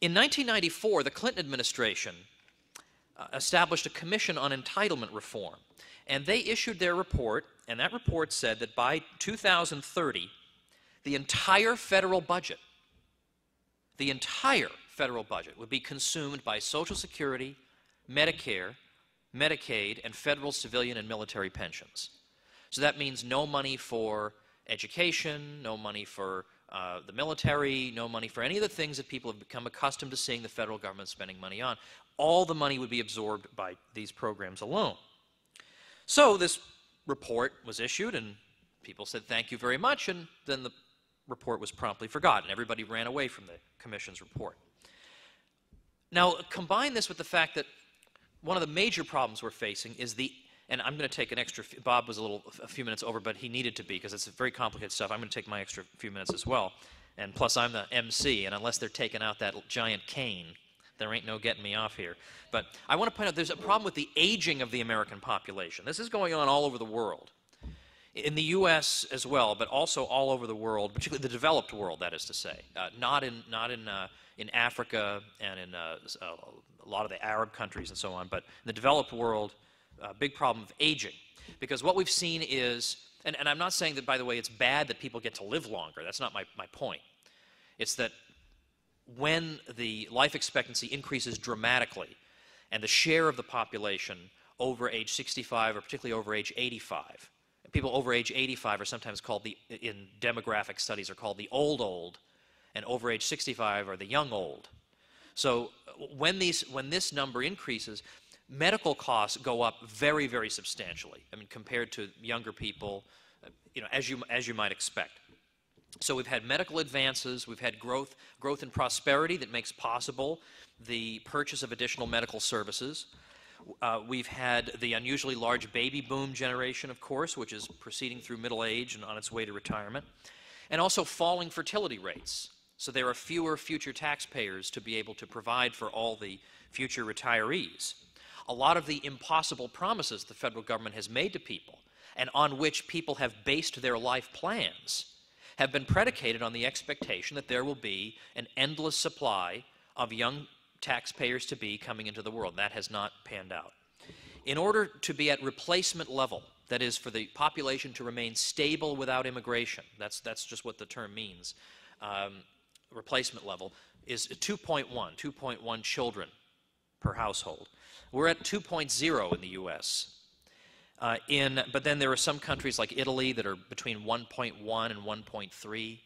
In 1994, the Clinton administration established a commission on entitlement reform, and they issued their report, and that report said that by 2030, the entire federal budget would be consumed by Social Security, Medicare, Medicaid, and federal civilian and military pensions. So that means no money for education, no money for the military, no money for any of the things that people have become accustomed to seeing the federal government spending money on. All the money would be absorbed by these programs alone. So this report was issued, and people said, thank you very much, and then the report was promptly forgotten. Everybody ran away from the commission's report. Now, combine this with the fact that one of the major problems we're facing is and I'm going to take an extra, Bob was a few minutes over, but he needed to be because it's very complicated stuff. I'm going to take my extra few minutes as well. And plus, I'm the MC, and unless they're taking out that giant cane, there ain't no getting me off here. But I want to point out there's a problem with the aging of the American population. This is going on all over the world. In the U.S. as well, but also all over the world, particularly the developed world, that is to say. Not in Africa and in a lot of the Arab countries and so on, but in the developed world, a big problem of aging. Because what we've seen is, and I'm not saying that, by the way, it's bad that people get to live longer. That's not my point. It's that when the life expectancy increases dramatically and the share of the population over age 65 or particularly over age 85, people over age 85 are sometimes called in demographic studies are called the old, and over age 65 are the young old. So when this number increases, medical costs go up very, very substantially. I mean, compared to younger people, as you might expect. So we've had medical advances, we've had growth and prosperity that makes possible the purchase of additional medical services. We've had the unusually large baby boom generation, of course, which is proceeding through middle age and on its way to retirement, and also falling fertility rates. So there are fewer future taxpayers to be able to provide for all the future retirees. A lot of the impossible promises the federal government has made to people and on which people have based their life plans have been predicated on the expectation that there will be an endless supply of young taxpayers to be coming into the world. That has not panned out. In order to be at replacement level, that is, for the population to remain stable without immigration, that's just what the term means, replacement level, is 2.1 children per household. We're at 2.0 in the U.S. But then there are some countries like Italy that are between 1.1 and 1.3.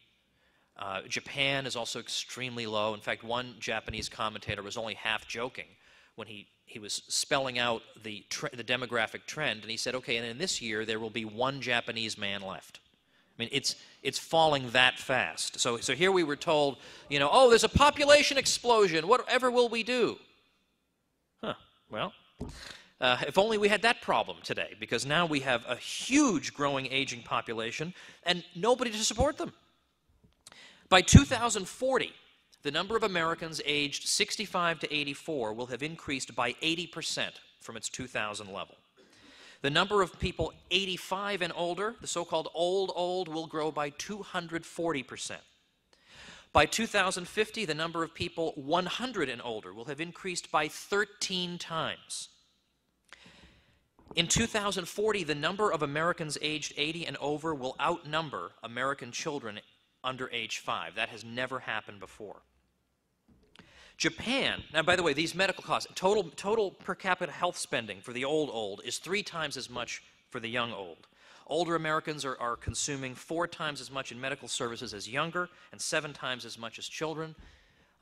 Japan is also extremely low. In fact, one Japanese commentator was only half joking when he was spelling out the demographic trend, and he said, okay, and in this year there will be one Japanese man left. I mean, it's falling that fast. So here we were told, oh, there's a population explosion. Whatever will we do? Huh. Well, if only we had that problem today, because now we have a huge growing aging population and nobody to support them. By 2040, the number of Americans aged 65 to 84 will have increased by 80% from its 2000 level. The number of people 85 and older, the so-called old, will grow by 240%. By 2050, the number of people 100 and older will have increased by 13 times. In 2040, the number of Americans aged 80 and over will outnumber American children under age 5. That has never happened before. Japan, now by the way, these medical costs, total per capita health spending for the old is 3 times as much for the young old. Older Americans are consuming 4 times as much in medical services as younger and 7 times as much as children.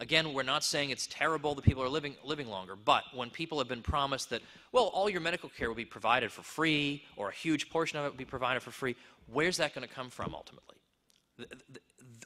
Again, we're not saying it's terrible that people are living longer, but when people have been promised that, well, all your medical care will be provided for free or a huge portion of it will be provided for free, where's that going to come from ultimately?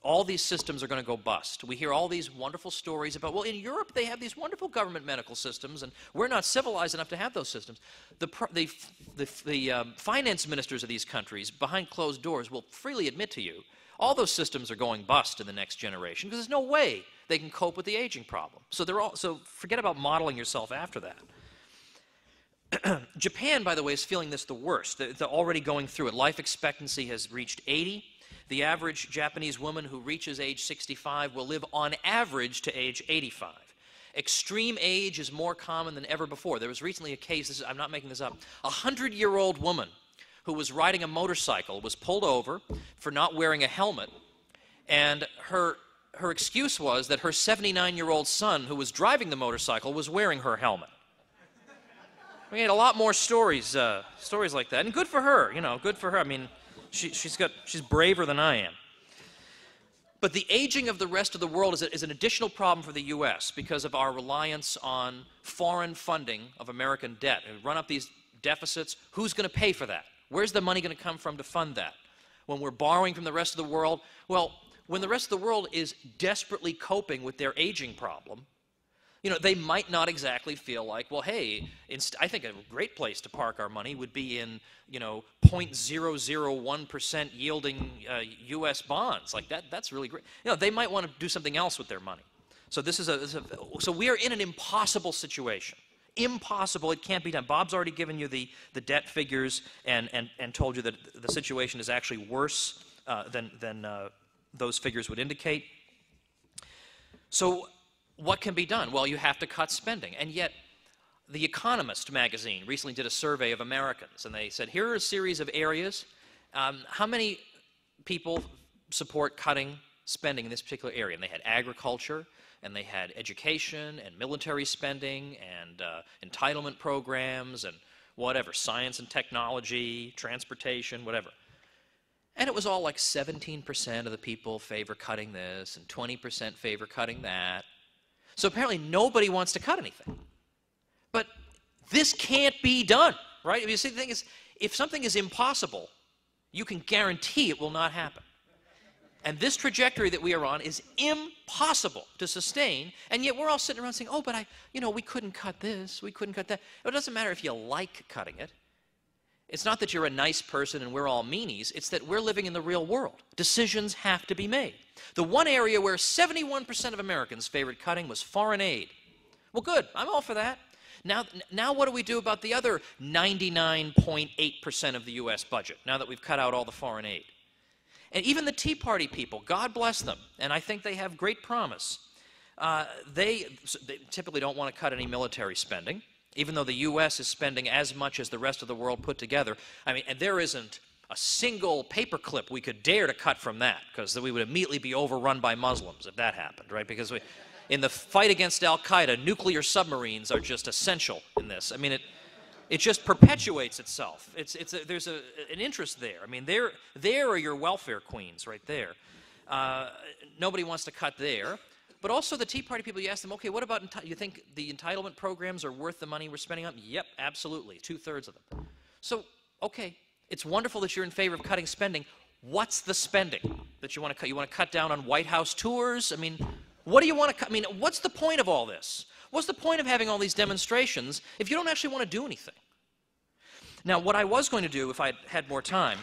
All these systems are going to go bust. We hear all these wonderful stories about, well, in Europe they have these wonderful government medical systems, and we're not civilized enough to have those systems. The finance ministers of these countries, behind closed doors, will freely admit to you, all those systems are going bust in the next generation because there's no way they can cope with the aging problem. So forget about modeling yourself after that. Japan, by the way, is feeling this the worst. They're already going through it. Life expectancy has reached 80. the average Japanese woman who reaches age 65 will live on average to age 85. Extreme age is more common than ever before. There was recently a case, I'm not making this up, a 100-year-old woman who was riding a motorcycle was pulled over for not wearing a helmet, and her excuse was that her 79-year-old son who was driving the motorcycle was wearing her helmet. We had a lot more stories like that, and good for her, you know, good for her. I mean, she's braver than I am. But the aging of the rest of the world is an additional problem for the U.S. because of our reliance on foreign funding of American debt. And we run up these deficits. Who's going to pay for that? Where's the money going to come from to fund that? When we're borrowing from the rest of the world, well, when the rest of the world is desperately coping with their aging problem, you know, they might not exactly feel like, well, hey, I think a great place to park our money would be in, you know, 0.001% yielding U.S. bonds. Like that's really great. You know, they might want to do something else with their money. So so we are in an impossible situation. Impossible. It can't be done. Bob's already given you the debt figures and told you that the situation is actually worse than those figures would indicate. So what can be done? Well, you have to cut spending. And yet, The Economist magazine recently did a survey of Americans, and they said, here are a series of areas. How many people support cutting spending in this particular area? And they had agriculture, and they had education, and military spending, and entitlement programs, and whatever, science and technology, transportation, whatever. And it was all like 17% of the people favor cutting this, and 20% favor cutting that. So apparently nobody wants to cut anything. But this can't be done, right? You see, the thing is, if something is impossible, you can guarantee it will not happen. And this trajectory that we are on is impossible to sustain, and yet we're all sitting around saying, oh, but we couldn't cut this, we couldn't cut that. It doesn't matter if you like cutting it. It's not that you're a nice person and we're all meanies. It's that we're living in the real world. Decisions have to be made. The one area where 71% of Americans favored cutting was foreign aid. Well, good. I'm all for that. Now what do we do about the other 99.8% of the U.S. budget, now that we've cut out all the foreign aid? And even the Tea Party people, God bless them, and I think they have great promise. They typically don't want to cut any military spending, even though the U.S. is spending as much as the rest of the world put together. I mean, and there isn't a single paperclip we could dare to cut from that, because we would immediately be overrun by Muslims if that happened, right? Because in the fight against Al-Qaeda, nuclear submarines are just essential in this. I mean, it just perpetuates itself. There's an interest there. I mean, there are your welfare queens right there. Nobody wants to cut there. But also the Tea Party people, you ask them, okay, what about, you think the entitlement programs are worth the money we're spending on? Yep, absolutely, 2/3 of them. So, okay, it's wonderful that you're in favor of cutting spending. What's the spending that you want to cut? You want to cut down on White House tours? I mean, what do you want to cut? I mean, what's the point of all this? What's the point of having all these demonstrations if you don't actually want to do anything? Now, what I was going to do, if I had more time,